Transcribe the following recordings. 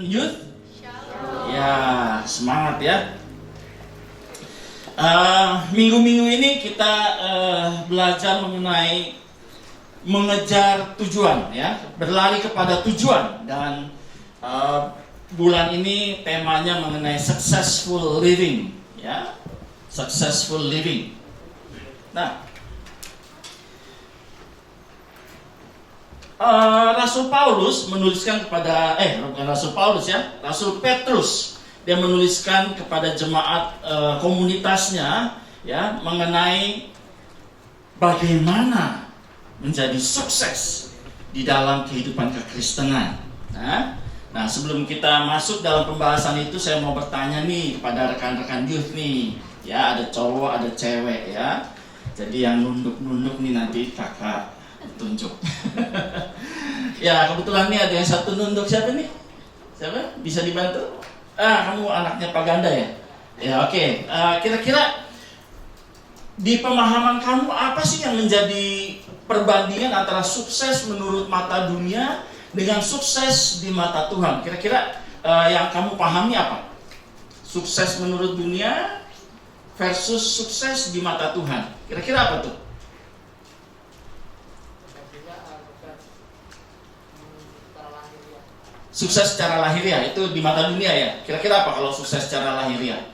Youth? Ya, semangat ya. Minggu-minggu ini kita belajar mengenai mengejar tujuan ya, berlari kepada tujuan. Dan bulan ini temanya mengenai successful living ya, successful living. Nah, Rasul Paulus menuliskan kepada bukan Rasul Paulus ya, Rasul Petrus, dia menuliskan kepada jemaat komunitasnya ya mengenai bagaimana menjadi sukses di dalam kehidupan kekristenan. Nah, sebelum kita masuk dalam pembahasan itu, saya mau bertanya nih kepada rekan-rekan youth nih, ya ada cowok ada cewek ya. Jadi yang nunduk-nunduk nih nanti kakak tunjuk. Ya kebetulan nih ada yang satu nunduk, siapa nih? Siapa? Bisa dibantu? Kamu anaknya Pak Ganda ya? Ya oke. Kira-kira di pemahaman kamu apa sih yang menjadi perbandingan antara sukses menurut mata dunia dengan sukses di mata Tuhan? Kira-kira yang kamu pahami apa? Sukses menurut dunia versus sukses di mata Tuhan. Kira-kira apa tuh? Sukses secara lahiriah itu di mata dunia ya. Kira-kira apa kalau sukses secara lahiriah?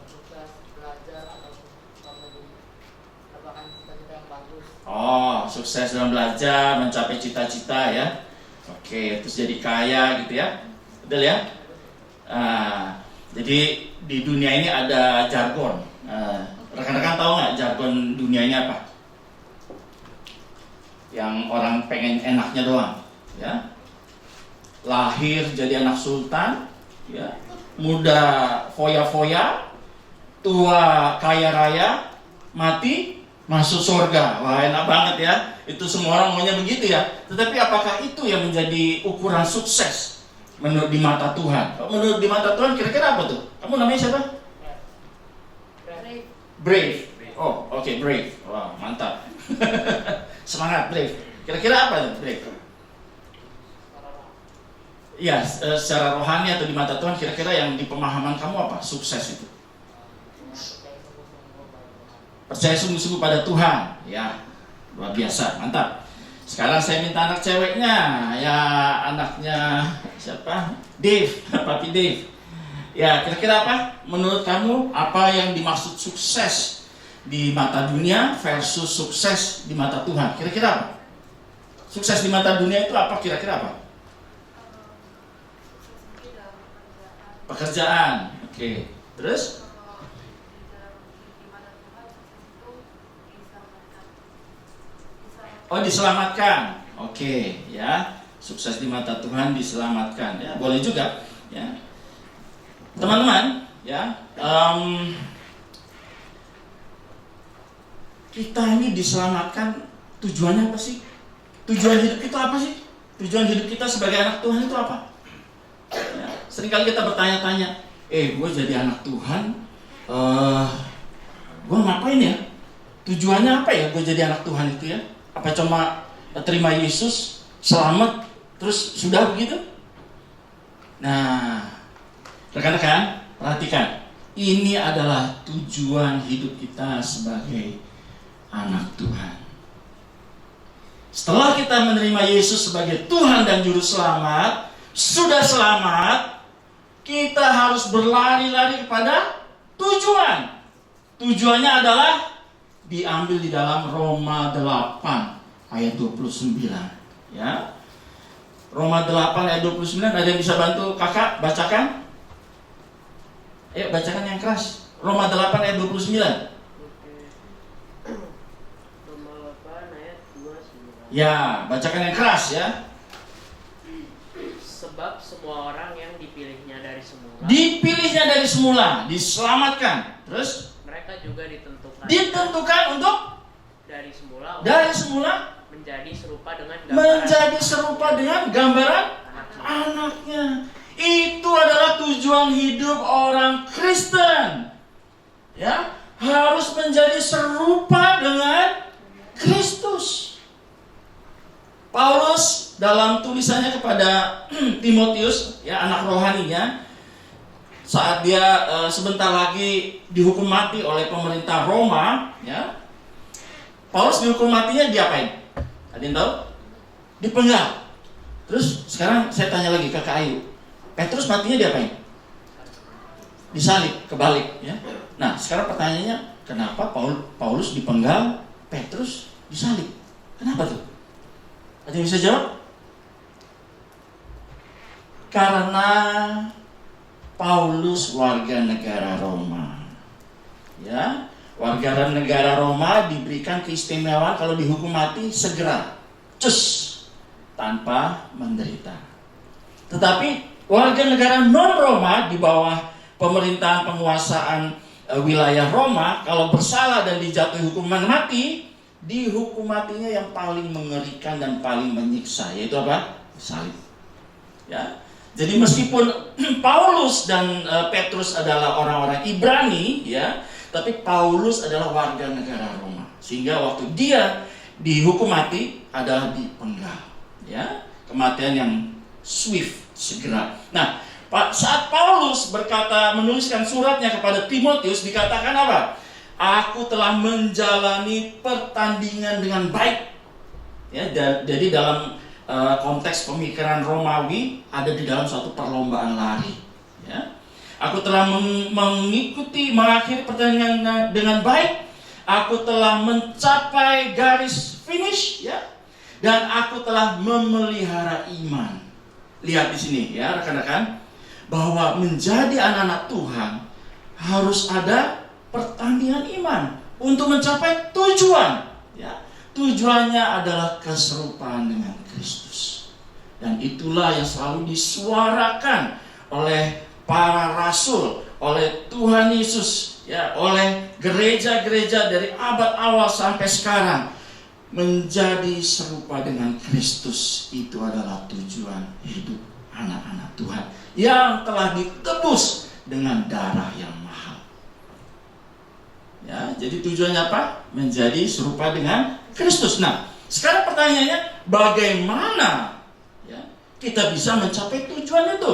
Sukses belajar atau mendapatkan cita-cita yang bagus. Oh, sukses dalam belajar, mencapai cita-cita ya. Oke, terus jadi kaya gitu ya. Betul ya? Jadi di dunia ini ada jargon. Rekan-rekan tahu nggak jargon dunia ini apa? Yang orang pengen enaknya doang, ya. Lahir jadi anak sultan, ya. Muda foya-foya, tua kaya raya, mati masuk surga. Wah, enak banget ya. Itu semua orang maunya begitu ya. Tetapi apakah itu yang menjadi ukuran sukses menurut di mata Tuhan? Menurut di mata Tuhan kira-kira apa tuh? Kamu namanya siapa? Brave. Oh, oke, brave. Wah, mantap. Semangat, brave. Kira-kira apa tuh, brave? Ya, secara rohani atau di mata Tuhan kira-kira yang di pemahaman kamu apa? Sukses itu. Percaya sungguh-sungguh pada Tuhan. Ya, luar biasa, mantap. Sekarang saya minta anak ceweknya, ya anaknya siapa? Dave, Papi Dave. Ya, kira-kira apa? Menurut kamu apa yang dimaksud sukses di mata dunia versus sukses di mata Tuhan? Kira-kira apa? Sukses di mata dunia itu apa? Kira-kira apa? Pekerjaan. Oke. Terus? Oh, diselamatkan. Oke, ya. Sukses di mata Tuhan diselamatkan. Ya, boleh juga, ya. Teman-teman, ya. Kita ini diselamatkan tujuannya apa sih? Tujuan hidup kita apa sih? Tujuan hidup kita sebagai anak Tuhan itu apa? Ya, seringkali kita bertanya-tanya, gue jadi anak Tuhan, gue ngapain ya? Tujuannya apa ya gue jadi anak Tuhan itu ya? Apa cuma terima Yesus, selamat, terus sudah begitu? Nah, rekan-rekan, perhatikan. Ini adalah tujuan hidup kita sebagai anak Tuhan. Setelah kita menerima Yesus sebagai Tuhan dan Juru Selamat, sudah selamat, kita harus berlari-lari kepada tujuan. Tujuannya adalah diambil di dalam Roma 8 ayat 29, ya. Roma 8 ayat 29, ada yang bisa bantu kakak bacakan? Ayo bacakan yang keras. Roma 8 ayat 29. Roma 8 ayat 29. Ya, bacakan yang keras ya. Sebab semua orang yang dipilihnya dari semula Diselamatkan. Terus mereka juga ditentukan untuk dari semula menjadi serupa dengan gambaran anaknya. Itu adalah tujuan hidup orang Kristen. Ya, harus menjadi serupa dengan Kristus. Paulus dalam tulisannya kepada Timotius, ya anak rohaninya, saat dia sebentar lagi dihukum mati oleh pemerintah Roma, ya, Paulus dihukum matinya diapain? Ada yang tahu? Dipenggal. Terus sekarang saya tanya lagi ke Kak Ayu, Petrus matinya diapain? Disalib, kebalik, ya. Nah, sekarang pertanyaannya, kenapa Paulus dipenggal, Petrus disalib? Kenapa tuh? Ada yang bisa jawab? Karena Paulus warga negara Roma. Ya, warga negara Roma diberikan keistimewaan kalau dihukum mati segera, tanpa menderita. Tetapi warga negara non-Roma di bawah pemerintahan penguasaan wilayah Roma, kalau bersalah dan dijatuhi hukuman mati, dihukum matinya yang paling mengerikan dan paling menyiksa, yaitu apa? Salib. Ya. Jadi meskipun Paulus dan Petrus adalah orang-orang Ibrani, ya, tapi Paulus adalah warga negara Roma, sehingga waktu dia dihukum mati adalah dipenggal, ya, kematian yang swift, segera. Nah, saat Paulus menuliskan suratnya kepada Timotius, dikatakan apa? Aku telah menjalani pertandingan dengan baik. Ya, jadi dalam konteks pemikiran Romawi ada di dalam suatu perlombaan lari. Ya. Aku telah mengakhiri pertandingan dengan baik. Aku telah mencapai garis finish, ya. Dan aku telah memelihara iman. Lihat di sini, ya, rekan-rekan, bahwa menjadi anak-anak Tuhan harus ada pertandingan iman untuk mencapai tujuan. Ya, tujuannya adalah keserupaan dengan Kristus. Dan itulah yang selalu disuarakan oleh para rasul, oleh Tuhan Yesus, ya, oleh gereja-gereja dari abad awal sampai sekarang. Menjadi serupa dengan Kristus itu adalah tujuan hidup anak-anak Tuhan yang telah ditebus dengan darah yang mahal. Ya, jadi tujuannya apa? Menjadi serupa dengan Kristus. Nah, sekarang pertanyaannya, bagaimana, ya, kita bisa mencapai tujuan itu?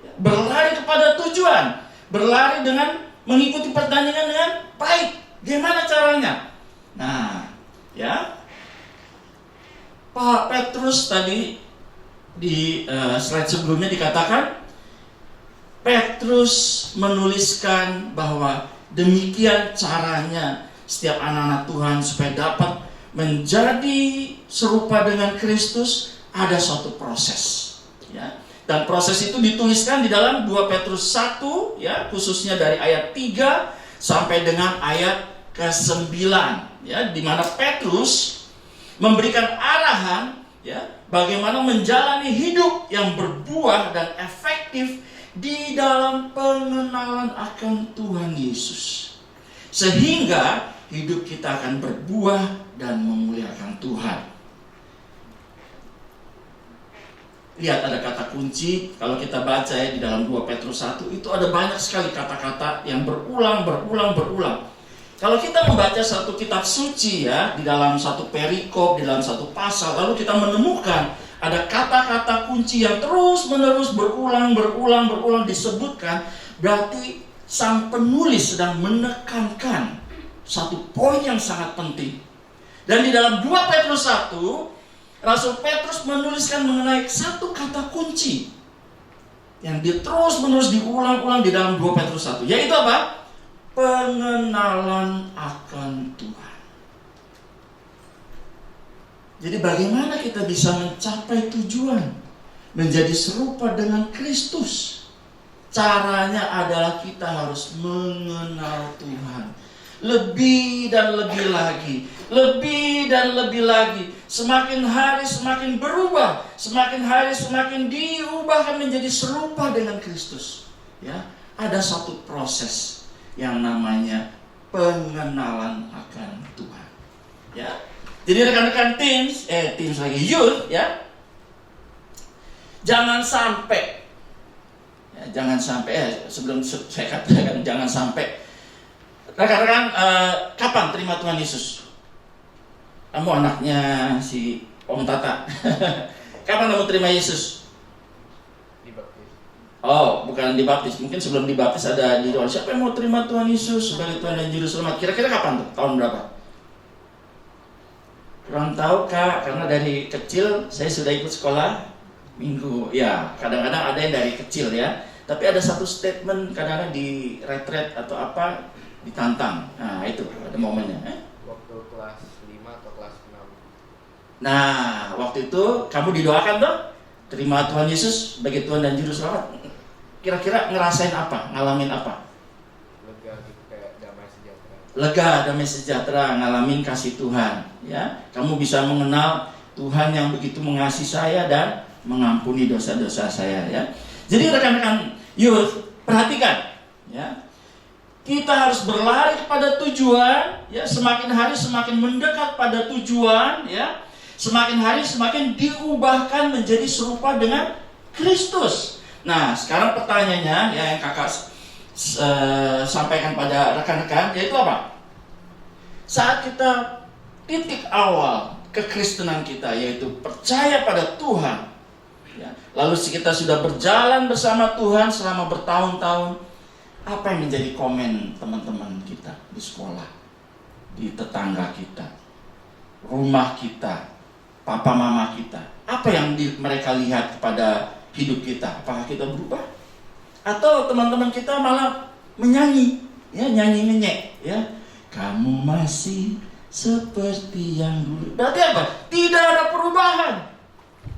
Ya, berlari kepada tujuan, berlari dengan mengikuti pertandingan dengan baik. Gimana caranya? Nah, ya, Pak Petrus tadi di slide sebelumnya dikatakan, Petrus menuliskan bahwa demikian caranya setiap anak-anak Tuhan supaya dapat menjadi serupa dengan Kristus, ada suatu proses, ya. Dan proses itu dituliskan di dalam 2 Petrus 1, ya, khususnya dari ayat 3 sampai dengan ayat ke-9, ya, di mana Petrus memberikan arahan, ya, bagaimana menjalani hidup yang berbuah dan efektif di dalam pengenalan akan Tuhan Yesus, sehingga hidup kita akan berbuah dan memuliakan Tuhan. Lihat, ada kata kunci kalau kita baca, ya, di dalam 2 Petrus 1 itu ada banyak sekali kata-kata yang berulang. Kalau kita membaca satu kitab suci, ya, di dalam satu perikop, di dalam satu pasal, lalu kita menemukan ada kata-kata kunci yang terus-menerus berulang disebutkan, berarti sang penulis sedang menekankan satu poin yang sangat penting. Dan di dalam 2 Petrus 1, Rasul Petrus menuliskan mengenai satu kata kunci yang dia terus-menerus diulang-ulang di dalam 2 Petrus 1, yaitu apa? Pengenalan akan Tuhan. Jadi bagaimana kita bisa mencapai tujuan menjadi serupa dengan Kristus? Caranya adalah kita harus mengenal Tuhan lebih dan lebih lagi, semakin hari semakin berubah, semakin hari semakin diubahkan menjadi serupa dengan Kristus. Ya, ada satu proses yang namanya pengenalan akan Tuhan. Ya, jadi rekan-rekan teams lagi youth, ya, jangan sampai, sebelum saya katakan jangan sampai. Rekan-rekan, kapan terima Tuhan Yesus? Kamu anaknya si Om Tata. Kapan kamu terima Yesus? Dibaptis. Oh, bukan dibaptis. Mungkin sebelum dibaptis ada di doa. Siapa yang mau terima Tuhan Yesus sebagai Tuhan dan Juru Selamat? Kira-kira kapan tuh? Tahun berapa? Kurang tahu Kak, karena dari kecil saya sudah ikut sekolah minggu. Ya, kadang-kadang ada yang dari kecil ya. Tapi ada satu statement kadang-kadang di retret atau apa ditantang. Nah, itu ada momennya. Waktu kelas 5 atau kelas 6. Nah, waktu itu kamu didoakan tuh terima Tuhan Yesus sebagai Tuhan dan Juru Selamat. Kira-kira ngerasain apa? Ngalamin apa? Lega gitu, kayak damai sejahtera. Lega, damai sejahtera, ngalamin kasih Tuhan. Ya, kamu bisa mengenal Tuhan yang begitu mengasihi saya dan mengampuni dosa-dosa saya. Ya, jadi rekan-rekan youth, perhatikan. Ya, kita harus berlari kepada tujuan. Ya, semakin hari semakin mendekat pada tujuan. Ya, semakin hari semakin diubahkan menjadi serupa dengan Kristus. Nah, sekarang pertanyaannya ya, yang kakak sampaikan pada rekan-rekan, yaitu apa? Saat kita titik awal kekristenan kita, yaitu percaya pada Tuhan, ya, lalu kita sudah berjalan bersama Tuhan selama bertahun-tahun, apa yang menjadi komen teman-teman kita di sekolah, di tetangga kita, rumah kita, papa mama kita? Apa yang mereka lihat kepada hidup kita? Apakah kita berubah? Atau teman-teman kita malah menyanyi, ya, nyanyi-nyenyek, ya, kamu masih seperti yang dulu. Berarti apa? Tidak ada perubahan.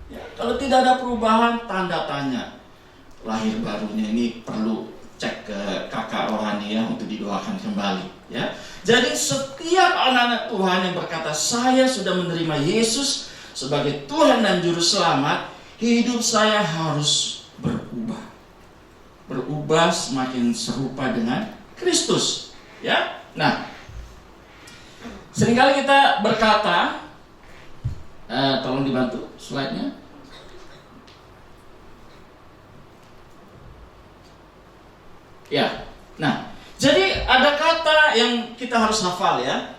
Ya, kalau tidak ada perubahan, tanda tanya. Lahir barunya ini perlu cek ke kakak rohani ya, untuk didoakan kembali. Ya, jadi setiap anak-anak Tuhan yang berkata saya sudah menerima Yesus sebagai Tuhan dan Juru Selamat, hidup saya harus berubah. Berubah semakin serupa dengan Kristus. Ya, nah. Seringkali kita berkata, tolong dibantu slide-nya. Ya, nah, jadi ada kata yang kita harus hafal ya,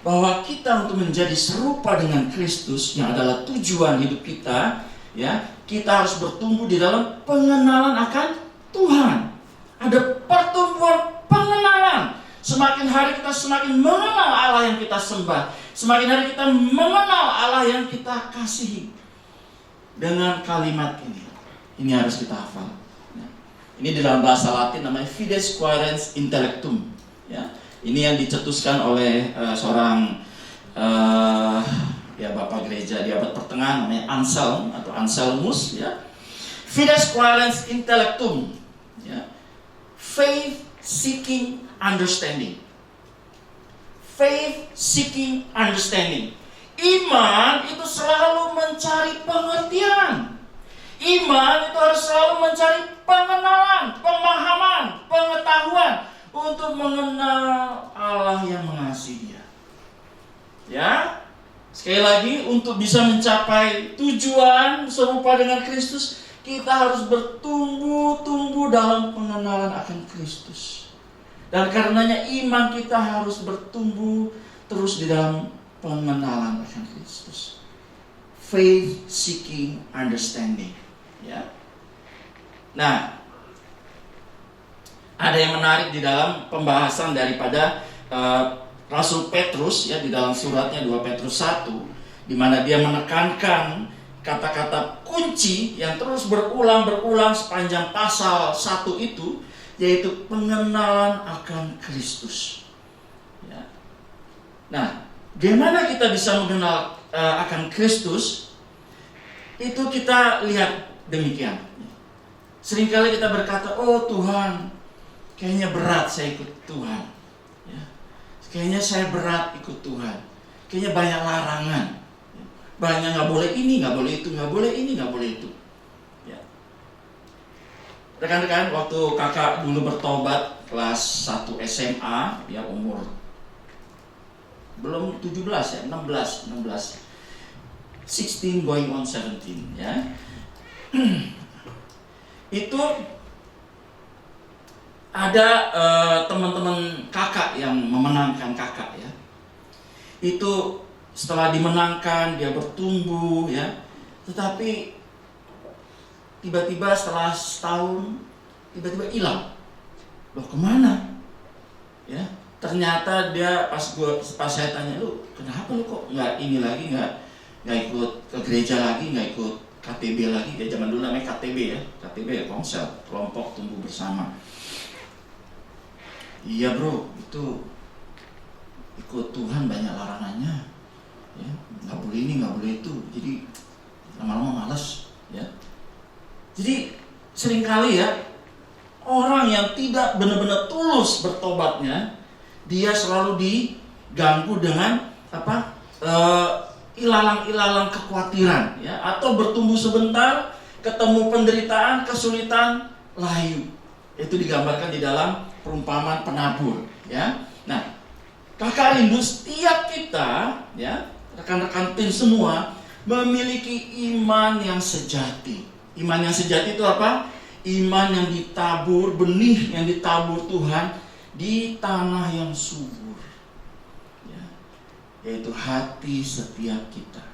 bahwa kita untuk menjadi serupa dengan Kristus yang adalah tujuan hidup kita, ya, kita harus bertumbuh di dalam pengenalan akan Tuhan. Ada pertumbuhan pengenalan. Semakin hari kita semakin mengenal Allah yang kita sembah. Semakin hari kita mengenal Allah yang kita kasihi. Dengan kalimat ini. Ini harus kita hafal. Ini dalam bahasa Latin namanya Fides Quaerens Intellectum. Ya, ini yang dicetuskan oleh seorang ya bapak gereja di abad pertengahan namanya Anselm atau Anselmus. Ya, Fides Quaerens Intellectum. Ya, faith seeking understanding. Faith seeking understanding. Iman itu selalu mencari pengertian. Iman itu harus selalu mencari pengenalan, pemahaman, pengetahuan untuk mengenal Allah yang mengasihi dia. Ya, sekali lagi untuk bisa mencapai tujuan serupa dengan Kristus, kita harus bertumbuh dalam pengenalan akan Kristus. Dan karenanya iman kita harus bertumbuh terus di dalam pengenalan akan Kristus. Faith seeking understanding. Ya. Nah, ada yang menarik di dalam pembahasan daripada Rasul Petrus ya, di dalam suratnya 2 Petrus 1, di mana dia menekankan kata-kata kunci yang terus berulang sepanjang pasal 1 itu, yaitu pengenalan akan Kristus. Ya. Nah, bagaimana kita bisa mengenal akan Kristus? Itu kita lihat demikian. Seringkali kita berkata, oh Tuhan, kayaknya berat saya ikut Tuhan. Ya. Kayaknya saya berat ikut Tuhan. Kayaknya banyak larangan. Banyak nggak boleh ini, nggak boleh itu, nggak boleh ini, nggak boleh itu. Ya. Rekan-rekan, waktu kakak dulu bertobat kelas 1 SMA, ya umur belum 17 ya, 16 16 going on 17 ya. Itu ada teman-teman kakak yang memenangkan kakak ya. Itu setelah dimenangkan dia bertumbuh ya. Tetapi tiba-tiba setelah setahun, tiba-tiba hilang. Loh, kemana? Ya, ternyata dia pas saya tanya, lu kenapa lu kok nggak ini lagi, nggak ikut ke gereja lagi, nggak ikut KTB lagi? Ya zaman dulu namanya KTB ya, KTB ya, konsel kelompok tumbuh bersama. Iya bro, itu ikut Tuhan banyak larangannya, ya nggak boleh ini, nggak boleh itu, jadi lama-lama malas, ya. Jadi seringkali ya orang yang tidak benar-benar tulus bertobatnya, dia selalu diganggu dengan ilalang-ilalang kekhawatiran, ya, atau bertumbuh sebentar, ketemu penderitaan, kesulitan, layu. Itu digambarkan di dalam perumpamaan penabur, ya. Nah, kakak rindu setiap kita, ya, rekan-rekan tim semua memiliki iman yang sejati. Iman yang sejati itu apa? Iman yang ditabur, benih yang ditabur Tuhan di tanah yang subur, ya, yaitu hati setiap kita.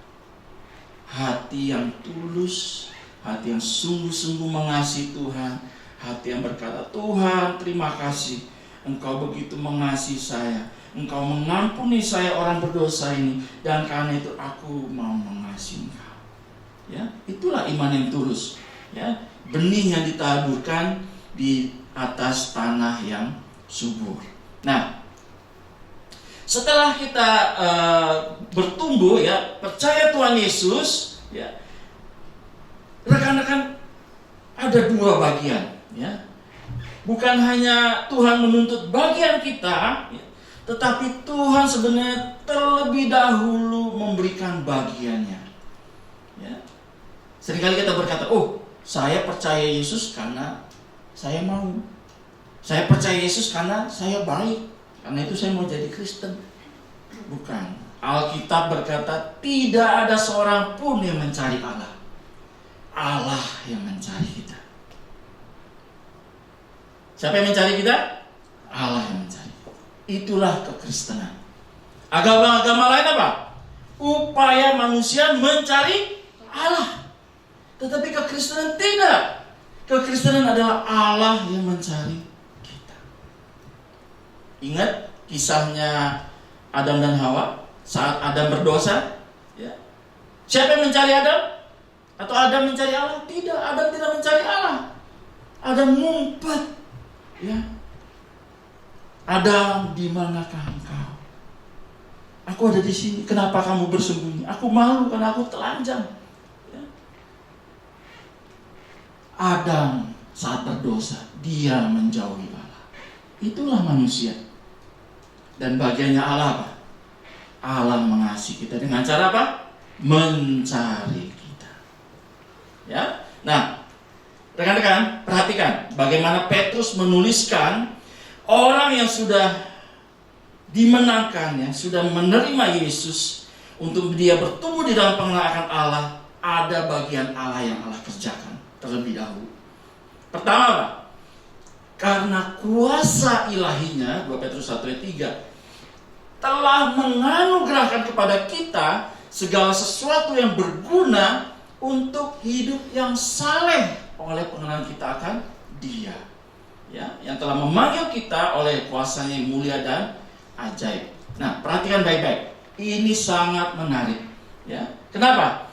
Hati yang tulus, hati yang sungguh-sungguh mengasihi Tuhan, hati yang berkata, Tuhan terima kasih, Engkau begitu mengasihi saya, Engkau mengampuni saya orang berdosa ini, dan karena itu aku mau mengasihi Engkau. Ya, itulah iman yang tulus, ya. Benih yang ditaburkan di atas tanah yang subur. Nah, setelah kita bertumbuh, ya, percaya Tuhan Yesus, ya, rekan-rekan, ada dua bagian, ya. Bukan hanya Tuhan menuntut bagian kita, ya, tetapi Tuhan sebenarnya terlebih dahulu memberikan bagiannya, ya. Seringkali kita berkata, oh, saya percaya Yesus karena saya mau. Saya percaya Yesus karena saya baik. Karena itu saya mau jadi Kristen. Bukan. Alkitab berkata tidak ada seorang pun yang mencari Allah. Allah yang mencari kita. Siapa yang mencari kita? Allah yang mencari. Itulah kekristenan. Agama-agama lain apa? Upaya manusia mencari Allah. Tetapi kekristenan tidak. Kekristenan adalah Allah yang mencari kita. Ingat kisahnya Adam dan Hawa saat Adam berdosa, ya. Siapa yang mencari Adam? Atau Adam mencari Allah? Tidak, Adam tidak mencari Allah. Adam ngumpet, ya. Adam, di manakah engkau? Aku ada di sini. Kenapa kamu bersembunyi? Aku malu karena aku telanjang. Adam saat berdosa, dia menjauhi Allah. Itulah manusia. Dan bagiannya Allah apa? Allah mengasihi kita dengan cara apa? Mencari kita. Ya. Nah, rekan-rekan, perhatikan bagaimana Petrus menuliskan orang yang sudah dimenangkan, ya, sudah menerima Yesus, untuk dia bertumbuh di dalam pengenalan Allah, ada bagian Allah yang Allah kerjakan terlebih dahulu. Pertama apa? Karena kuasa ilahinya, 2 Petrus 1 ayat 3, telah menganugerahkan kepada kita segala sesuatu yang berguna untuk hidup yang saleh oleh pengenalan kita akan Dia, ya, yang telah memanggil kita oleh kuasanya yang mulia dan ajaib. Nah, perhatikan baik-baik. Ini sangat menarik, ya. Kenapa?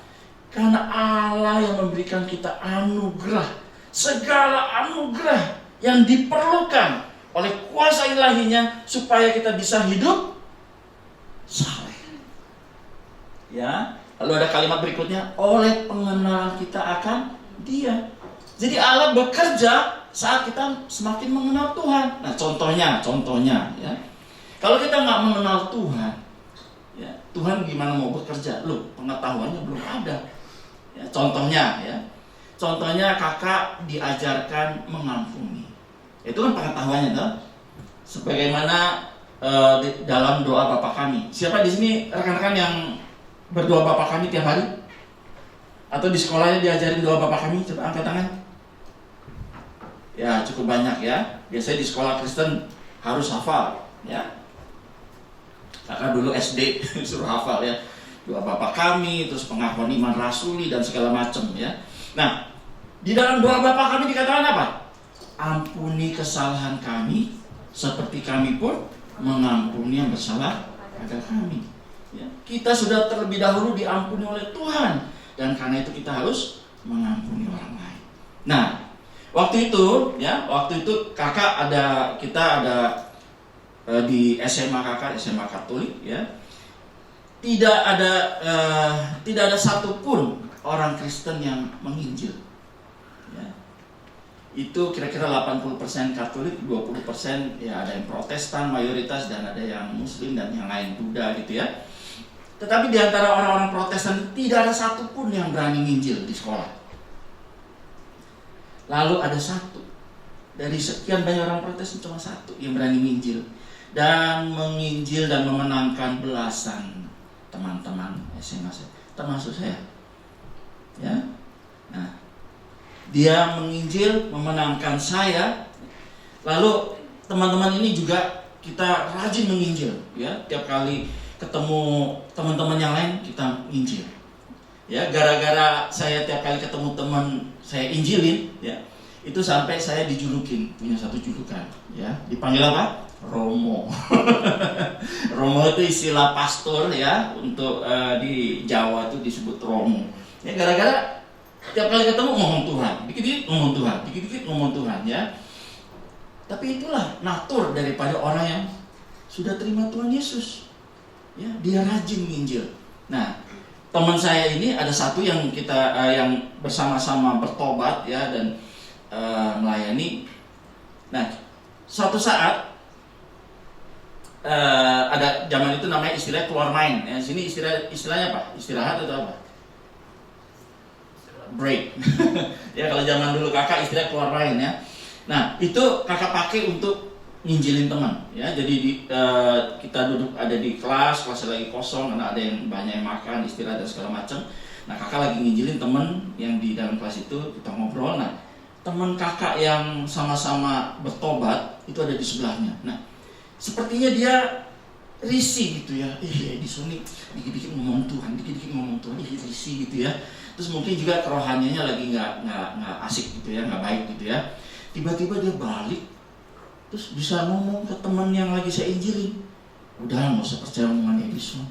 Karena Allah yang memberikan kita anugerah, segala anugerah yang diperlukan oleh kuasa ilahinya supaya kita bisa hidup saleh. Ya, lalu ada kalimat berikutnya, oleh pengenalan kita akan Dia. Jadi Allah bekerja saat kita semakin mengenal Tuhan. Nah, contohnya, ya. Kalau kita nggak mengenal Tuhan, ya, Tuhan gimana mau bekerja? Loh, pengetahuannya belum ada. Ya, contohnya kakak diajarkan mengampuni. Itu kan pengetahuannya, toh. Sebagaimana dalam doa Bapa Kami. Siapa di sini rekan-rekan yang berdoa Bapa Kami tiap hari? Atau di sekolahnya diajarin doa Bapa Kami? Coba angkat tangan. Ya, cukup banyak, ya. Biasanya di sekolah Kristen harus hafal, ya. Kakak dulu SD suruh hafal, ya. doa Bapa kami, terus pengakuan iman rasuli dan segala macam ya. Nah, di dalam doa Bapa kami dikatakan apa? Ampuni kesalahan kami seperti kami pun mengampuni yang bersalah pada kami. Ya, kita sudah terlebih dahulu diampuni oleh Tuhan dan karena itu kita harus mengampuni orang lain. Nah, waktu itu kita ada di SMA kakak, SMA Katolik ya. Tidak ada satupun orang Kristen yang menginjil. Ya. Itu kira-kira 80% Katolik, 20% ya ada yang Protestan mayoritas dan ada yang Muslim dan yang lain Buddha gitu ya. Tetapi di antara orang-orang Protestan tidak ada satupun yang berani menginjil di sekolah. Lalu ada satu dari sekian banyak orang Protestan, cuma satu yang berani menginjil dan menginjil dan memenangkan belasan teman-teman SMA saya, termasuk saya. Ya. Nah, dia menginjil, memenangkan saya. Lalu teman-teman ini juga kita rajin menginjil, ya. Tiap kali ketemu teman-teman yang lain kita injil. Ya, gara-gara saya tiap kali ketemu teman saya injilin, ya. Itu sampai saya dijulukin, punya satu julukan, ya. Dipanggil apa? Romo. Romo itu istilah pastor ya, untuk di Jawa itu disebut Romo. Ya gara-gara tiap kali ketemu ngomong Tuhan, dikit-dikit ngomong Tuhan, dikit-dikit ngomong Tuhan ya. Tapi itulah natur daripada orang yang sudah terima Tuhan Yesus. Ya, dia rajin nginjil. Nah, teman saya ini ada satu yang kita yang bersama-sama bertobat ya dan melayani. Nah, suatu saat ada zaman itu namanya istilah keluar main. Ya, sini istilahnya apa? Istirahat atau apa? Break. Ya kalau zaman dulu kakak istilah keluar main ya. Nah itu kakak pakai untuk nginjilin teman. Ya jadi kita duduk ada di kelas lagi kosong karena ada yang banyak yang makan istirahat dan segala macam. Nah kakak lagi nginjilin teman yang di dalam kelas itu kita ngobrol. Nah teman kakak yang sama-sama bertobat itu ada di sebelahnya. Nah sepertinya dia risih gitu ya. Edison nih dikit-dikit ngomong Tuhan, dikit-dikit ngomong Tuhan, risih gitu ya. Terus mungkin juga kerohaniannya lagi nggak asik gitu ya, nggak baik gitu ya. Tiba-tiba dia balik, terus bisa ngomong ke teman yang lagi saya injilin. Udah nggak usah percaya omongan Edison.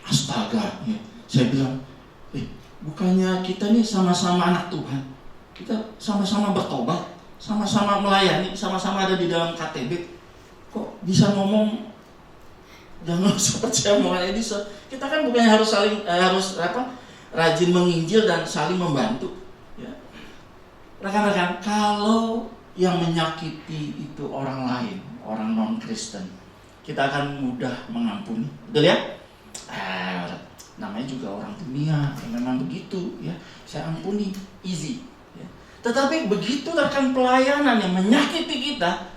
Astaga, ya. Saya bilang, bukannya kita nih sama-sama anak Tuhan, kita sama-sama bertobat, sama-sama melayani, sama-sama ada di dalam KTB. Kok bisa ngomong jangan usah percaya omongan Edison? Kita kan bukannya harus saling rajin menginjil dan saling membantu. Ya. Rekan-rekan, kalau yang menyakiti itu orang lain, orang non-Kristen, kita akan mudah mengampuni. Betul ya? Namanya juga orang dunia, memang begitu. Ya. Saya ampuni, easy. Ya. Tetapi begitu rekan pelayanan yang menyakiti kita,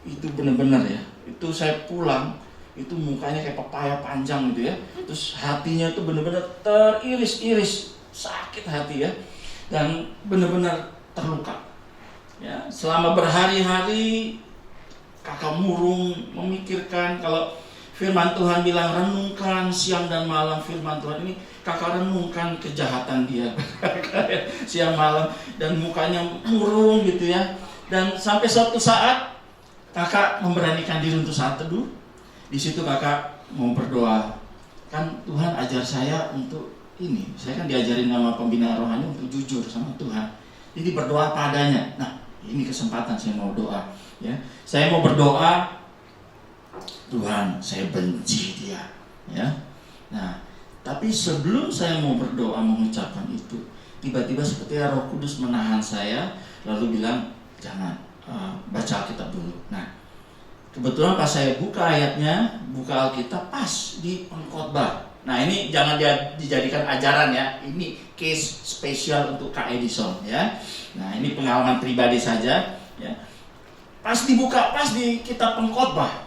itu benar-benar ya. Itu saya pulang. Itu mukanya kayak pepaya panjang gitu ya. Terus hatinya itu benar-benar teriris-iris, sakit hati ya. Dan benar-benar terluka. Ya, selama berhari-hari kakak murung memikirkan kalau firman Tuhan bilang renungkan siang dan malam firman Tuhan ini, kakak renungkan kejahatan dia siang malam dan mukanya murung gitu ya. Dan sampai suatu saat kakak memberanikan diri untuk saat teduh. Di situ kakak mau berdoa. Kan Tuhan ajar saya untuk ini. Saya kan diajarin sama pembina rohani untuk jujur sama Tuhan. Jadi berdoa padanya. Nah, ini kesempatan saya mau doa. Ya, saya mau berdoa. Tuhan, saya benci dia. Ya. Nah, tapi sebelum saya mau berdoa mengucapkan itu, tiba-tiba seperti Roh Kudus menahan saya, lalu bilang jangan baca Alkitab dulu. Nah. Kebetulan pas saya buka ayatnya, buka Alkitab pas di pengkhotbah. Nah ini jangan dijadikan ajaran ya, ini case spesial untuk Kak Edison ya. Nah ini pengalaman pribadi saja ya. Pas dibuka, pas di kitab pengkhotbah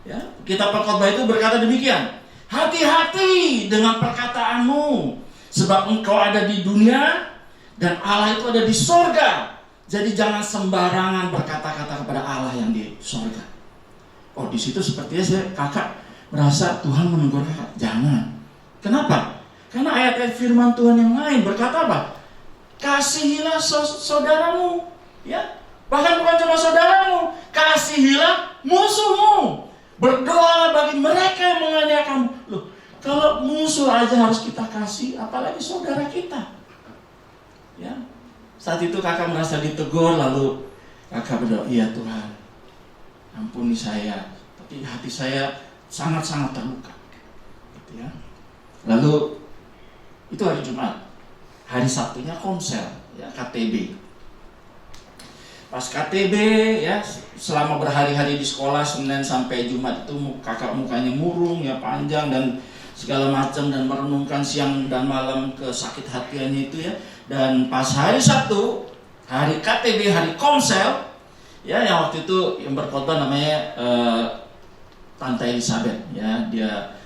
ya. Kitab pengkhotbah itu berkata demikian, hati-hati dengan perkataanmu, sebab engkau ada di dunia dan Allah itu ada di sorga. Jadi jangan sembarangan berkata-kata kepada Allah yang di sorga. Oh di situ sepertinya kakak merasa Tuhan menegur kakak, jangan Kenapa? Karena ayat-ayat firman Tuhan yang lain berkata apa? Kasihilah saudaramu, ya. Bahkan bukan cuma saudaramu, kasihilah musuhmu. Berdoalah bagi mereka yang menganiaya kamu. Loh, kalau musuh aja harus kita kasih, apalagi saudara kita. Ya. Saat itu kakak merasa ditegur, lalu kakak berdoa, iya Tuhan, ampuni saya, tapi hati saya sangat-sangat terluka. Gitu ya. Lalu itu hari Jumat, hari Sabtunya komsel, ya, KTB. Pas KTB, ya, selama berhari-hari di sekolah Senin sampai Jumat itu kakak mukanya murung, ya, panjang dan segala macam, dan merenungkan siang dan malam kesakit hatiannya itu, ya. Dan pas hari Sabtu, hari KTB, hari komsel, ya, yang waktu itu yang berkhotbah namanya Tante Elizabeth, ya, dia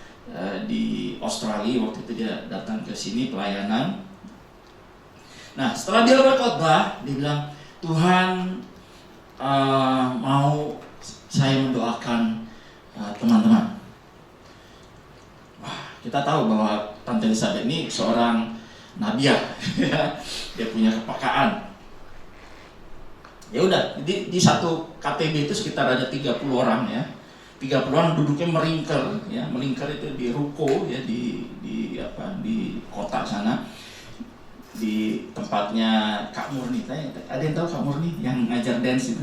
di Australia waktu itu, dia datang ke sini pelayanan. Nah, setelah dia berkhotbah, dia bilang, Tuhan mau saya mendoakan teman-teman. Wah, kita tahu bahwa Tante Elizabeth ini seorang nabiah, ya. Dia punya kepekaan. Ya udah, di satu KTB itu sekitar ada 30 orang, ya. 30 orang duduknya melingkar, ya, melingkar itu di ruko, ya, di kota sana, di tempatnya Kak Murni. Ada yang tahu Kak Murni yang ngajar dance itu?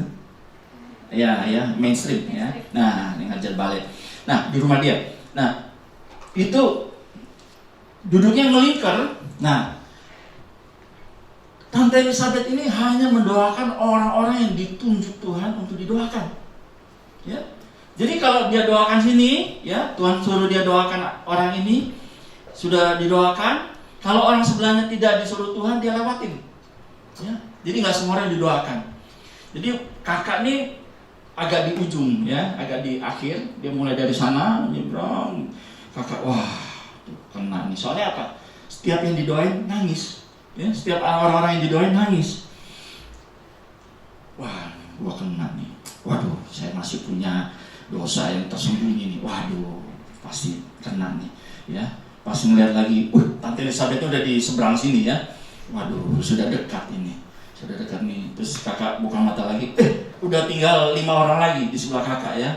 Ya, mainstream, ya. Nah, yang ngajar balet. Nah, di rumah dia. Nah, itu duduknya melingkar. Nah, Tante Elizabeth ini hanya mendoakan orang-orang yang ditunjuk Tuhan untuk didoakan, ya. Jadi kalau dia doakan sini, ya, Tuhan suruh dia doakan orang ini, sudah didoakan. Kalau orang sebelahnya tidak disuruh Tuhan, dia lewatin, ya. Jadi nggak semua orang didoakan. Jadi kakak ini agak di ujung, ya, agak di akhir. Dia mulai dari sana, nyebrang. Kakak, wah, tuh kena nih. Soalnya apa? Setiap yang didoain nangis, ya. Setiap orang-orang yang didoain nangis. Wah, gua kena nih. Waduh, saya masih punya dosa yang tersembunyi nih. Waduh, pasti kena nih, ya. Pas ngeliat lagi, Tante Elizabeth udah di seberang sini, ya. Waduh, sudah dekat ini, sudah dekat nih. Terus kakak buka mata lagi, udah tinggal 5 orang lagi di sebelah kakak, ya.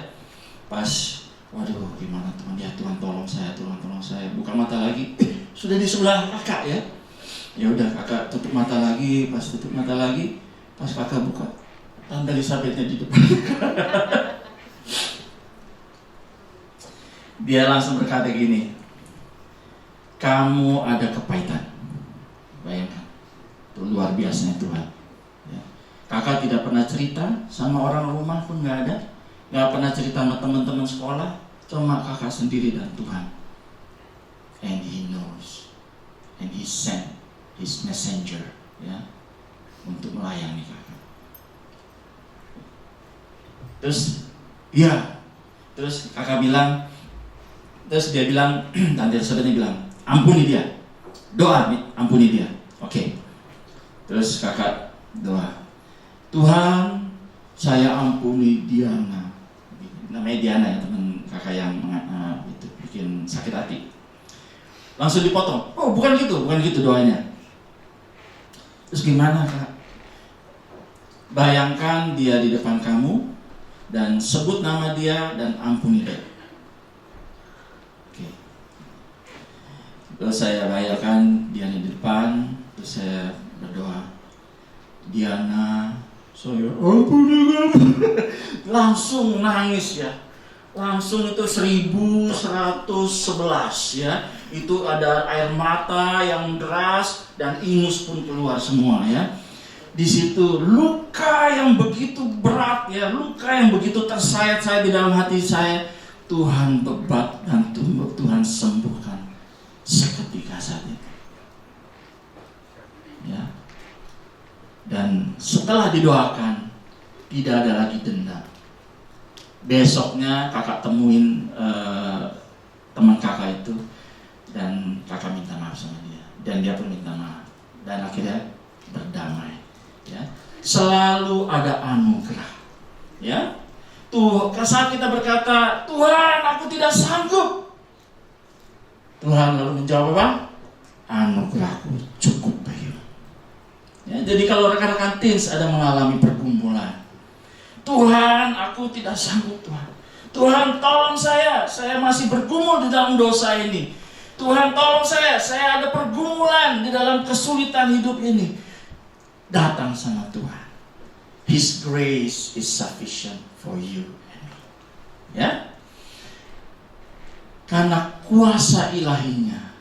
Pas, waduh, gimana teman, ya, Tuhan tolong saya, Tuhan tolong saya. Buka mata lagi, sudah di sebelah kakak, ya. Ya udah, kakak tutup mata lagi. Pas tutup mata lagi, pas kakak buka, Tante Elizabethnya di depan. Dia langsung berkata gini, kamu ada kepahitan. Bayangkan, itu luar biasanya Tuhan, ya. Kakak tidak pernah cerita sama orang rumah pun nggak ada, nggak pernah cerita sama teman-teman sekolah, cuma kakak sendiri dan Tuhan. And He knows, and He sent His messenger, ya, untuk melayani kakak. Terus, ya, terus kakak bilang, terus dia bilang, Tante Elizabeth bilang, ampuni dia, doa, ampuni dia. Oke. Terus kakak doa, Tuhan, saya ampuni Diana. Namanya Diana, ya, teman kakak yang itu bikin sakit hati. Langsung dipotong. Oh, bukan gitu doanya. Terus gimana, Kak? Bayangkan dia di depan kamu dan sebut nama dia dan ampuni dia. Terus saya bayangkan Diana di depan, terus saya berdoa, Diana, saya ampuni kamu. Langsung nangis, ya. Langsung itu 1111, ya. Itu ada air mata yang deras dan ingus pun keluar semua, ya. Di situ luka yang begitu berat, ya, luka yang begitu tersayat-sayat di dalam hati saya, Tuhan bebat dan Tuhan sembuhkan seketika saat itu, ya. Dan setelah didoakan, tidak ada lagi dendam. Besoknya kakak temuin teman kakak itu, dan kakak minta maaf sama dia, dan dia pun minta maaf, dan akhirnya berdamai, ya. Selalu ada anugerah, ya. Tuh, saat kita berkata, Tuhan, aku tidak sanggup, Tuhan lalu menjawab apa? Anugerahku cukup bagimu. Ya, jadi kalau rekan-rekan teens ada mengalami pergumulan, Tuhan, aku tidak sanggup Tuhan. Tuhan tolong saya masih bergumul di dalam dosa ini. Tuhan tolong saya ada pergumulan di dalam kesulitan hidup ini. Datang sama Tuhan. His grace is sufficient for you and me. Ya. Karena kuasa ilahinya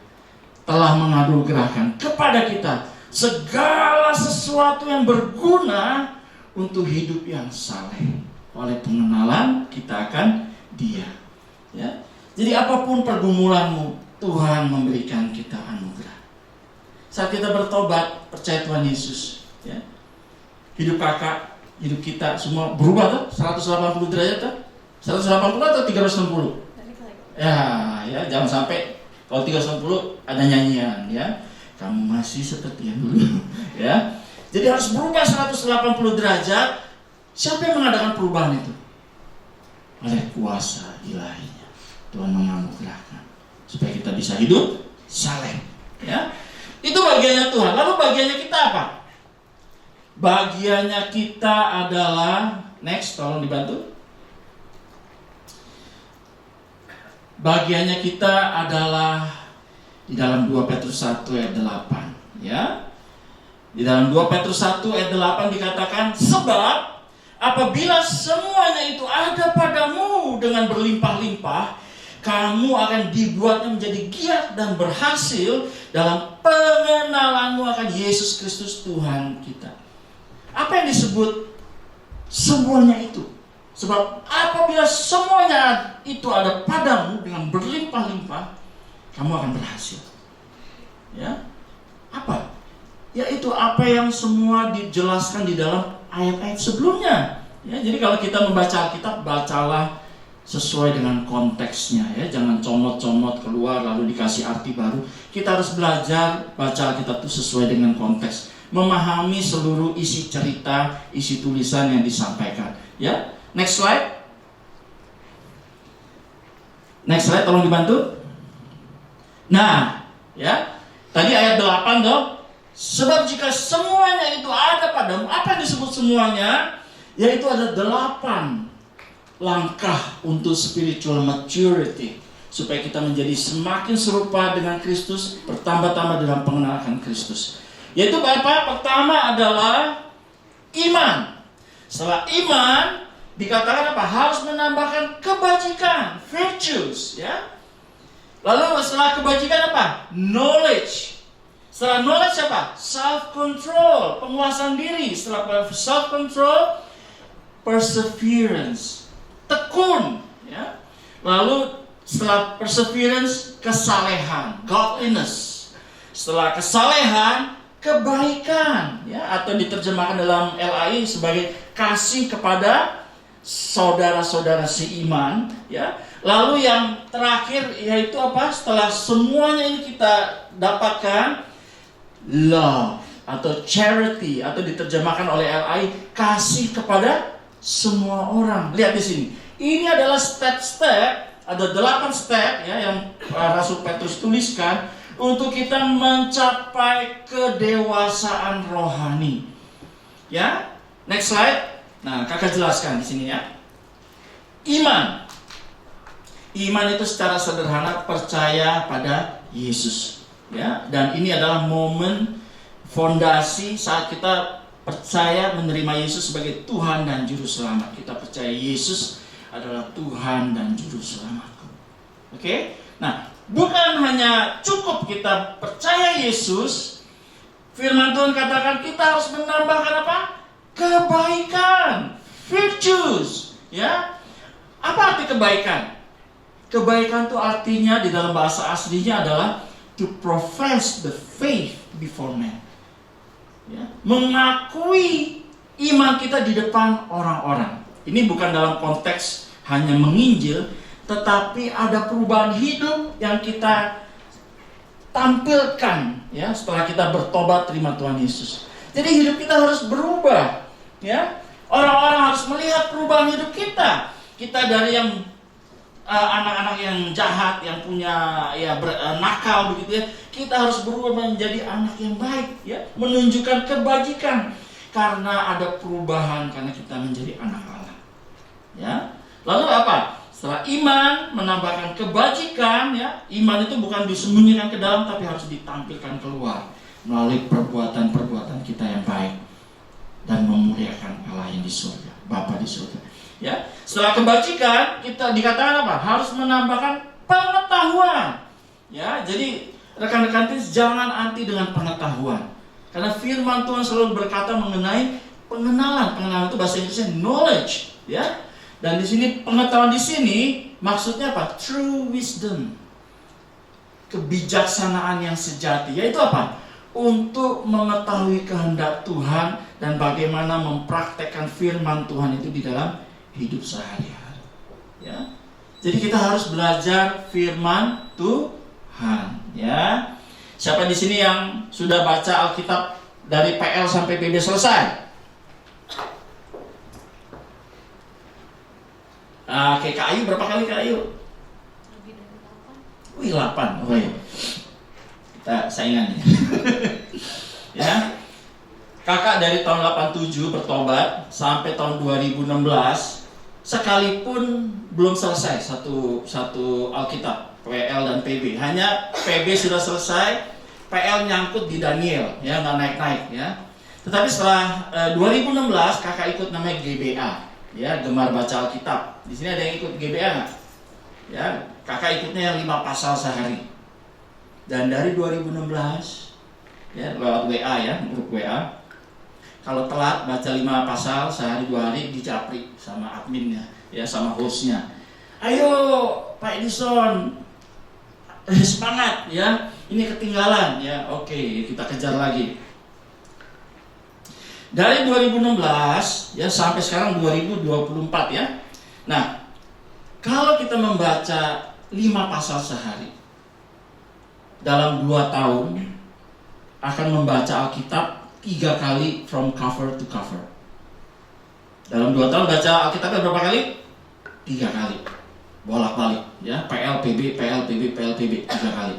telah menganugerahkan kepada kita segala sesuatu yang berguna untuk hidup yang saleh oleh pengenalan kita akan Dia. Ya. Jadi apapun pergumulanmu, Tuhan memberikan kita anugerah. Saat kita bertobat, percaya Tuhan Yesus, ya. Hidup kakak, hidup kita semua berubah tuh 180 derajat tuh. 180 atau 360? Ya, jangan sampai kalau 360 ada nyanyian, ya. Kamu masih seperti yang dulu, ya. Jadi harus berubah 180 derajat. Siapa yang mengadakan perubahan itu? Oleh kuasa ilahinya. Tuhan menganugerahkan supaya kita bisa hidup saleh, ya. Itu bagiannya Tuhan. Lalu bagiannya kita apa? Bagiannya kita adalah, next, tolong dibantu. Bagiannya kita adalah di dalam 2 Petrus 1 ayat 8, ya. Di dalam 2 Petrus 1 ayat 8 dikatakan, sebab apabila semuanya itu ada padamu dengan berlimpah-limpah, kamu akan dibuatnya menjadi giat dan berhasil dalam pengenalanmu akan Yesus Kristus Tuhan kita. Apa yang disebut semuanya itu? Sebab apabila semuanya itu ada padamu dengan berlimpah-limpah, kamu akan berhasil. Ya, apa? Yaitu apa yang semua dijelaskan di dalam ayat-ayat sebelumnya. Ya, jadi kalau kita membaca Alkitab, bacalah sesuai dengan konteksnya, ya. Jangan comot-comot keluar lalu dikasih arti baru. Kita harus belajar baca Alkitab itu sesuai dengan konteks, memahami seluruh isi cerita, isi tulisan yang disampaikan. Ya, next slide. Next slide, tolong dibantu. Nah, ya, tadi ayat 8 dong. Sebab jika semuanya itu ada padamu, apa yang disebut semuanya? Yaitu ada 8 langkah untuk spiritual maturity, supaya kita menjadi semakin serupa dengan Kristus, bertambah-tambah dalam pengenalan Kristus. Yaitu apa? Pertama adalah iman. Setelah iman dikatakan apa? Harus menambahkan kebajikan, virtues, ya. Lalu setelah kebajikan apa? Knowledge. Setelah knowledge apa? Self-control, penguasaan diri. Setelah self-control, perseverance, tekun, ya. Lalu setelah perseverance, kesalehan, godliness. Setelah kesalehan, kebaikan, ya, atau diterjemahkan dalam LAI sebagai kasih kepada saudara-saudara seiman, ya. Lalu yang terakhir yaitu apa? Setelah semuanya ini kita dapatkan, love atau charity, atau diterjemahkan oleh LAI kasih kepada semua orang. Lihat di sini. Ini adalah step-step, ada 8 step, ya, yang Rasul Petrus tuliskan untuk kita mencapai kedewasaan rohani. Ya, next slide. Nah, kakak jelaskan di sini, ya. Iman. Iman itu secara sederhana percaya pada Yesus. Ya, dan ini adalah momen fondasi saat kita percaya menerima Yesus sebagai Tuhan dan Juru Selamat. Kita percaya Yesus adalah Tuhan dan Juru Selamatku. Oke? Nah, bukan hanya cukup kita percaya Yesus. Firman Tuhan katakan kita harus menambahkan apa? Kebaikan, virtues. Ya, apa arti kebaikan? Kebaikan itu artinya di dalam bahasa aslinya adalah to profess the faith before men. Ya, mengakui iman kita di depan orang-orang. Ini bukan dalam konteks hanya menginjil, tetapi ada perubahan hidup yang kita tampilkan, ya, setelah kita bertobat terima Tuhan Yesus. Jadi hidup kita harus berubah, ya. Orang-orang harus melihat perubahan hidup kita. Kita dari yang anak-anak yang jahat, yang punya nakal begitu ya. Kita harus berubah menjadi anak yang baik ya, menunjukkan kebajikan karena ada perubahan karena kita menjadi anak Allah. Ya. Lalu apa? Setelah iman menambahkan kebajikan ya, iman itu bukan disembunyikan ke dalam tapi harus ditampilkan keluar melalui perbuatan-perbuatan kita yang baik dan memuliakan Allah yang di surga, Bapa di surga. Ya, setelah kebajikan kita dikatakan apa? Harus menambahkan pengetahuan. Ya, jadi rekan-rekan jangan anti dengan pengetahuan. Karena firman Tuhan selalu berkata mengenai pengenalan. Pengenalan itu bahasa Inggrisnya knowledge, ya. Dan di sini pengetahuan di sini maksudnya apa? True wisdom. Kebijaksanaan yang sejati. Yaitu apa? Untuk mengetahui kehendak Tuhan dan bagaimana mempraktekkan firman Tuhan itu di dalam hidup sehari-hari. Ya. Jadi kita harus belajar firman Tuhan, ya. Siapa di sini yang sudah baca Alkitab dari PL sampai PB selesai? Kayak Kak Ayu, berapa kali Kak Ayu? Lebih dari 8. Wih, 8. Oh iya. Kita saingan ya. Ya. Kakak dari tahun 87 bertobat sampai tahun 2016, sekalipun belum selesai satu Alkitab, PL dan PB. Hanya PB sudah selesai, PL nyangkut di Daniel, ya, nggak naik-naik ya. Tetapi setelah 2016 kakak ikut namanya GBA, ya, gemar baca Alkitab. Di sini ada yang ikut GBA nggak? Ya, kakak ikutnya 5 pasal sehari. Dan dari 2016, ya, lewat WA ya, grup WA. Kalau telat baca 5 pasal sehari 2 hari dicapri sama adminnya, ya, sama hostnya. Ayo Pak Edison, semangat ya, ini ketinggalan ya. Oke, kita kejar lagi. Dari 2016 ya sampai sekarang 2024 ya. Nah, kalau kita membaca 5 pasal sehari dalam 2 tahun akan membaca Alkitab 3 kali from cover to cover. Dalam 2 tahun baca Alkitabnya berapa kali? 3 kali. Bolak-balik ya, PLPB, PLPB, PLPB 3 kali.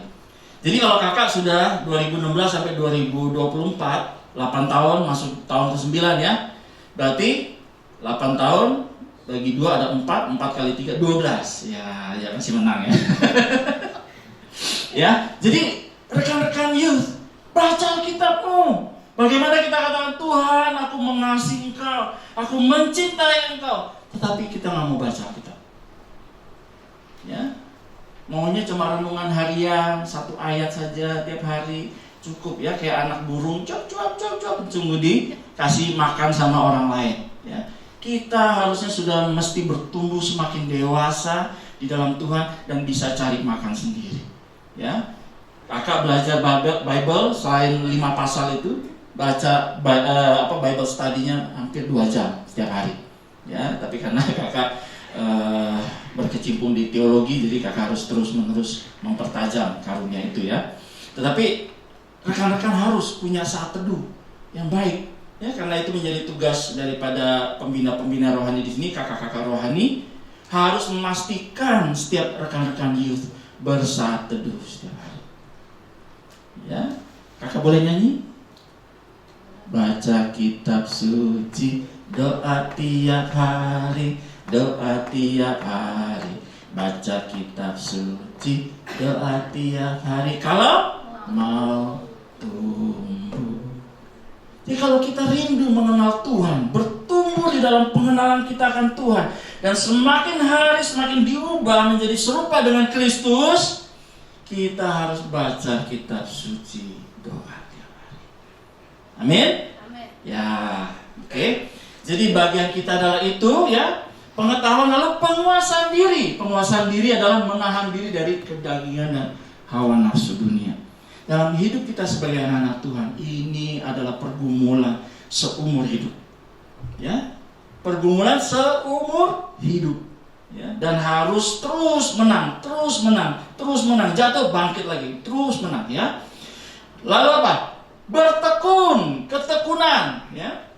Jadi kalau kakak sudah 2016 sampai 2024, 8 tahun masuk tahun ke-9 ya. Berarti 8 tahun bagi 2 ada 4, 4 kali 3 12. Ya masih menang ya. Ya, jadi rekan-rekan youth, baca Alkitabmu. Bagaimana kita katakan, Tuhan, aku mengasihi Engkau, aku mencintai Engkau, tetapi kita nggak mau baca Alkitab. Ya, maunya cuma renungan harian 1 ayat saja tiap hari, cukup ya, kayak anak burung, cuap, tunggu dikasih makan sama orang lain. Ya, kita harusnya sudah mesti bertumbuh semakin dewasa di dalam Tuhan dan bisa cari makan sendiri. Ya, kakak belajar Bible selain 5 pasal itu, baca Bible study-nya hampir 2 jam setiap hari. Ya, tapi karena kakak berkecimpung di teologi, jadi kakak harus terus-menerus mempertajam karunia itu ya. Tetapi rekan-rekan harus punya saat teduh yang baik ya, karena itu menjadi tugas daripada pembina-pembina rohani di sini, kakak-kakak rohani harus memastikan setiap rekan-rekan youth bersaat teduh setiap hari. Ya, kakak boleh nyanyi? Baca kitab suci, doa tiap hari, doa tiap hari. Baca kitab suci, doa tiap hari. Kalau mau tumbuh. Jadi kalau kita rindu mengenal Tuhan, bertumbuh di dalam pengenalan kita akan Tuhan, dan semakin hari semakin diubah menjadi serupa dengan Kristus, kita harus baca kitab suci, doa tiap hari. Amin? Amin. Ya, oke. Jadi bagian kita adalah itu ya, pengetahuan, lalu penguasaan diri. Penguasaan diri adalah menahan diri dari kedagingan dan hawa nafsu dunia. Dalam hidup kita sebagai anak-anak Tuhan, ini adalah pergumulan seumur hidup. Ya, pergumulan seumur hidup. Ya, dan harus terus menang, jatuh bangkit lagi, terus menang ya. Lalu apa? Bertekun, ketekunan ya.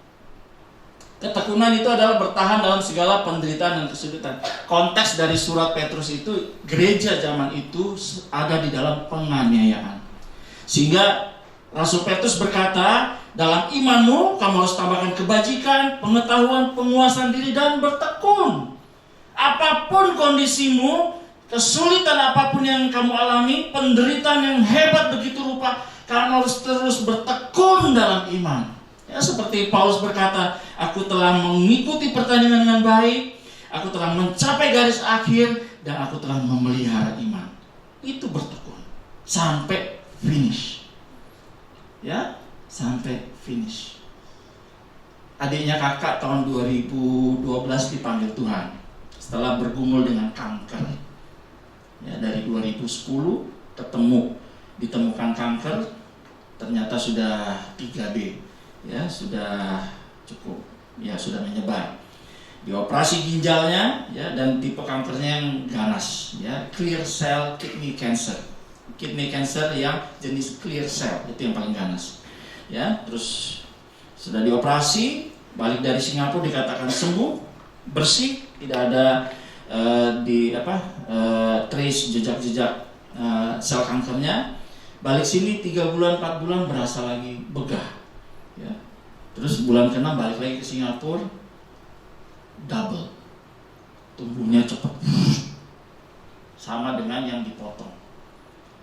Ketekunan itu adalah bertahan dalam segala penderitaan dan kesulitan. Konteks dari surat Petrus itu, gereja zaman itu ada di dalam penganiayaan. Sehingga Rasul Petrus berkata, dalam imanmu kamu harus tambahkan kebajikan, pengetahuan, penguasaan diri, dan bertekun. Apapun kondisimu, kesulitan apapun yang kamu alami, penderitaan yang hebat begitu rupa, kamu harus terus bertekun dalam iman. Ya, seperti Paulus berkata, aku telah mengikuti pertandingan dengan baik, aku telah mencapai garis akhir, dan aku telah memelihara iman. Itu bertekun sampai finish. Ya, sampai finish. Adiknya kakak tahun 2012 dipanggil Tuhan setelah bergumul dengan kanker. Ya, dari 2010 ditemukan kanker, ternyata sudah 3B. Ya, sudah cukup, ya sudah menyebar. Dioperasi ginjalnya, ya, dan tipe kankernya yang ganas, ya, clear cell kidney cancer. Kidney cancer yang jenis clear cell itu yang paling ganas. Ya, terus sudah dioperasi, balik dari Singapura dikatakan sembuh, bersih, tidak ada trace jejak-jejak sel kankernya. Balik sini 3 bulan 4 bulan berasa lagi begah. Ya. Terus bulan ke-6 balik lagi ke Singapura, double, tumbuhnya cepat, sama dengan yang dipotong.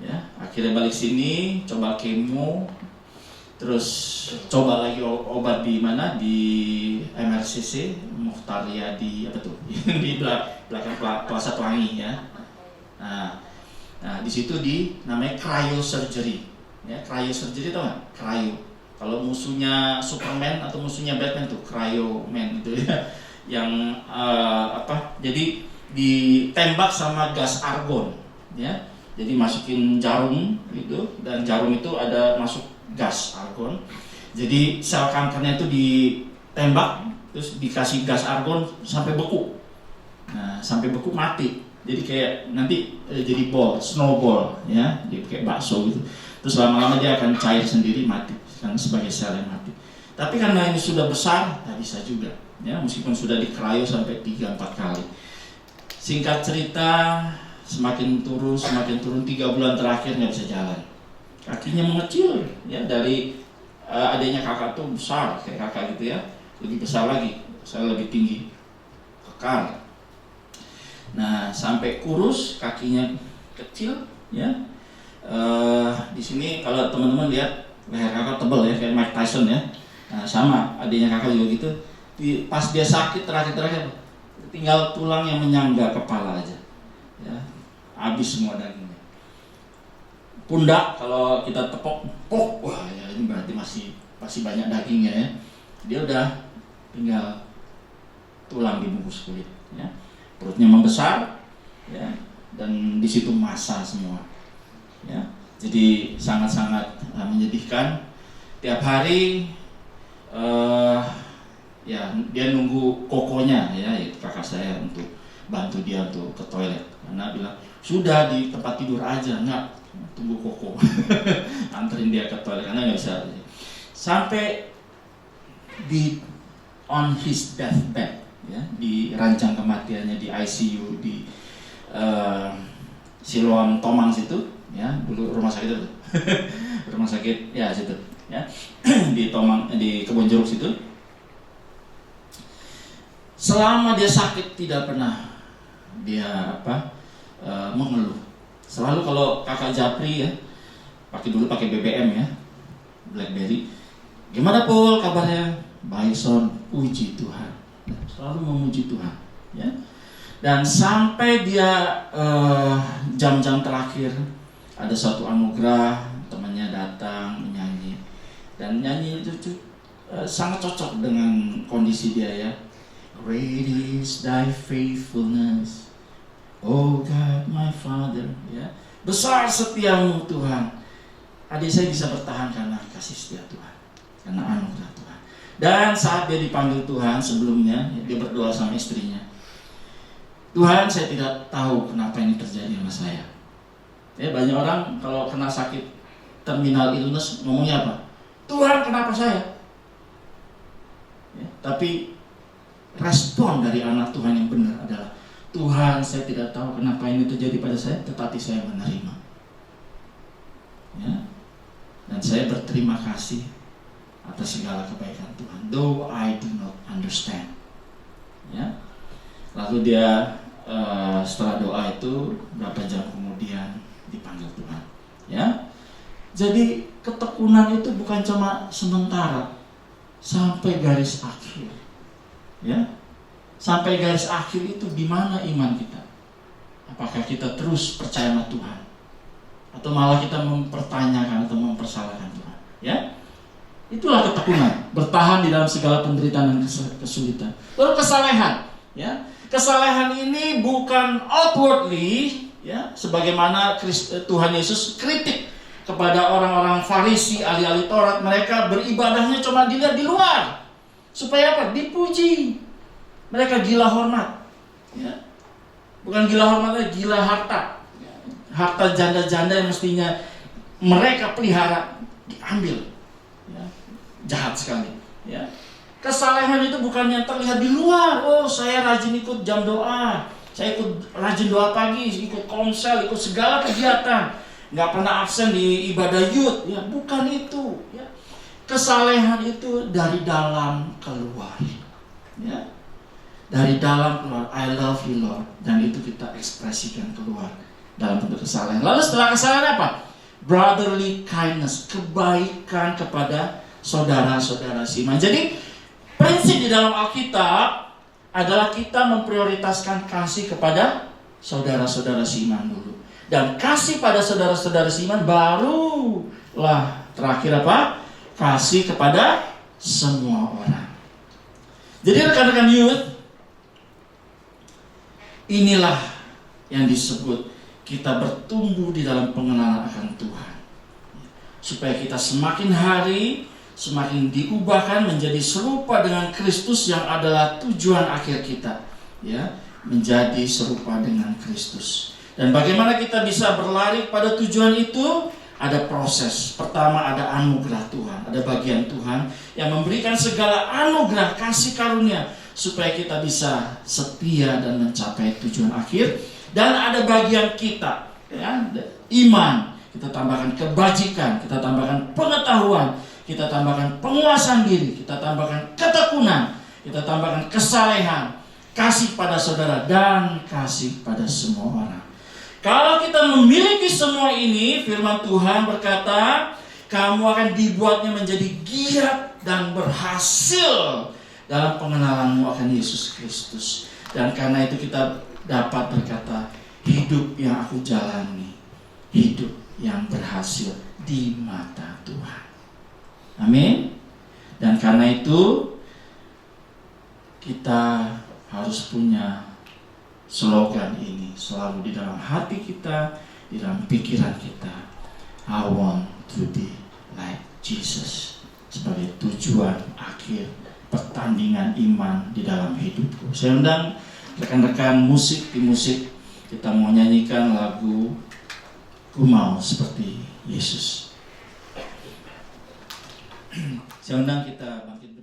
Ya, akhirnya balik sini, coba kemo, terus coba lagi obat di mana, di MRCC, Mukhtaria di apa tuh, di belakang Plaza Pelangi, ya. Nah, di situ namanya cryosurgery. Ya, cryosurgery tau nggak? Cryo. Kalau musuhnya Superman atau musuhnya Batman tuh Cryo Man gitu ya. Yang jadi ditembak sama gas argon, ya. Jadi masukin jarum gitu, dan jarum itu ada masuk gas argon. Jadi sel kankernya itu ditembak, terus dikasih gas argon sampai beku. Nah, sampai beku mati. Jadi kayak nanti jadi snowball, ya, jadi kayak bakso gitu. Terus lama-lama dia akan cair sendiri, mati, kan sebagai sel yang mati. Tapi karena ini sudah besar, tak bisa juga, ya, meskipun sudah dikryo sampai 3-4 kali. Singkat cerita, semakin turun 3 bulan terakhir nggak bisa jalan. Kakinya mengecil, ya, dari adanya kakak tuh besar kayak kakak gitu, ya, lebih besar lagi, saya lebih tinggi, kekar. Nah, sampai kurus, kakinya kecil, ya. Di sini kalau teman-teman lihat leher kakak tebal, ya, kayak Mike Tyson, ya. Nah, sama adiknya kakak juga gitu. Pas dia sakit terakhir tinggal tulang yang menyangga kepala aja, ya, habis semua dagingnya. Pundak kalau kita tepok, wah, ya, ini berarti masih banyak dagingnya, ya. Dia udah tinggal tulang dibungkus kulit, ya. Perutnya membesar, ya, dan di situ massa semua, ya. Jadi sangat-sangat menyedihkan. Tiap hari ya, dia nunggu kokonya, ya, itu kakak saya, untuk bantu dia untuk ke toilet. Karena bilang sudah di tempat tidur aja, nggak tunggu koko. Anterin dia ke toilet karena nggak bisa. Sampai on his deathbed, ya, di rancang kematiannya di ICU di Siloam Tomang situ, ya, dulu rumah sakit itu. Rumah sakit, ya, situ, ya. Di Tomang, di Kebonjeruk situ. Selama dia sakit tidak pernah dia mengeluh. Selalu kalau kakak Japri, ya, pakai BBM, ya, BlackBerry. Gimana Paul kabarnya? Baik Son, puji Tuhan. Selalu memuji Tuhan, ya. Dan sampai dia jam-jam terakhir ada satu anugerah, temannya datang menyanyi, dan nyanyi itu sangat cocok dengan kondisi dia, ya. Great is thy faithfulness, oh God my Father, ya. Besar setiamu Tuhan. Adik saya bisa bertahan karena kasih setia Tuhan, karena anugerah Tuhan. Dan saat dia dipanggil Tuhan sebelumnya, dia berdoa sama istrinya, Tuhan, saya tidak tahu kenapa ini terjadi sama saya. Ya, banyak orang kalau kena sakit terminal illness ngomongnya apa? Tuhan, kenapa saya? Ya, tapi respon dari anak Tuhan yang benar adalah, Tuhan, saya tidak tahu kenapa ini terjadi pada saya, tetapi saya menerima. Ya. Dan saya berterima kasih atas segala kebaikan Tuhan, though I do not understand. Ya. Lalu dia setelah doa itu berapa jam kemudian dipanggil Tuhan. Ya. Jadi ketekunan itu bukan cuma sementara, sampai garis akhir. Ya. Sampai garis akhir itu di mana iman kita? Apakah kita terus percaya sama Tuhan? Atau malah kita mempertanyakan atau mempersalahkan Tuhan? Ya, itulah ketekunan, bertahan di dalam segala penderitaan dan kesulitan. Lalu kesalehan, ya, kesalehan ini bukan outwardly, ya, sebagaimana Tuhan Yesus kritik kepada orang-orang Farisi, ahli-ahli Taurat, mereka beribadahnya cuma dilihat di luar, supaya apa? Dipuji. Mereka gila hormat, ya. Bukan gila hormat, gila harta. Harta janda-janda yang mestinya mereka pelihara diambil, ya. Jahat sekali, ya. Kesalehan itu bukan yang terlihat di luar. Oh, saya rajin ikut jam doa, saya ikut rajin doa pagi, ikut komsel, ikut segala kegiatan, nggak pernah absen di ibadah youth, ya. Bukan itu, ya. Kesalehan itu dari dalam keluar, ya. Dari dalam keluar, I love you Lord, dan itu kita ekspresikan keluar dalam bentuk kesalehan. Lalu setelah kesalehan apa? Brotherly kindness, kebaikan kepada saudara-saudara seiman. Jadi prinsip di dalam Alkitab adalah kita memprioritaskan kasih kepada saudara-saudara seiman dulu, dan kasih pada saudara-saudara seiman barulah terakhir apa? Kasih kepada semua orang. Jadi rekan-rekan youth, inilah yang disebut kita bertumbuh di dalam pengenalan akan Tuhan, supaya kita semakin hari semakin diubahkan menjadi serupa dengan Kristus yang adalah tujuan akhir kita, ya, menjadi serupa dengan Kristus. Dan bagaimana kita bisa berlari pada tujuan itu? Ada proses. Pertama ada anugerah Tuhan, ada bagian Tuhan yang memberikan segala anugerah kasih karunia supaya kita bisa setia dan mencapai tujuan akhir. Dan ada bagian kita, ya, iman, kita tambahkan kebajikan, kita tambahkan pengetahuan, kita tambahkan penguasaan diri, kita tambahkan ketekunan, kita tambahkan kesalehan, kasih pada saudara, dan kasih pada semua orang. Kalau kita memiliki semua ini, firman Tuhan berkata, kamu akan dibuatnya menjadi giat dan berhasil dalam pengenalanmu akan Yesus Kristus. Dan karena itu kita dapat berkata, hidup yang aku jalani, hidup yang berhasil di mata Tuhan. Amin. Dan karena itu kita harus punya slogan ini selalu di dalam hati kita, di dalam pikiran kita. I want to be like Jesus, sebagai tujuan akhir pertandingan iman di dalam hidupku. Saya undang rekan-rekan musik, di musik kita mau nyanyikan lagu Ku Mau Seperti Yesus. Saya undang kita bangkit.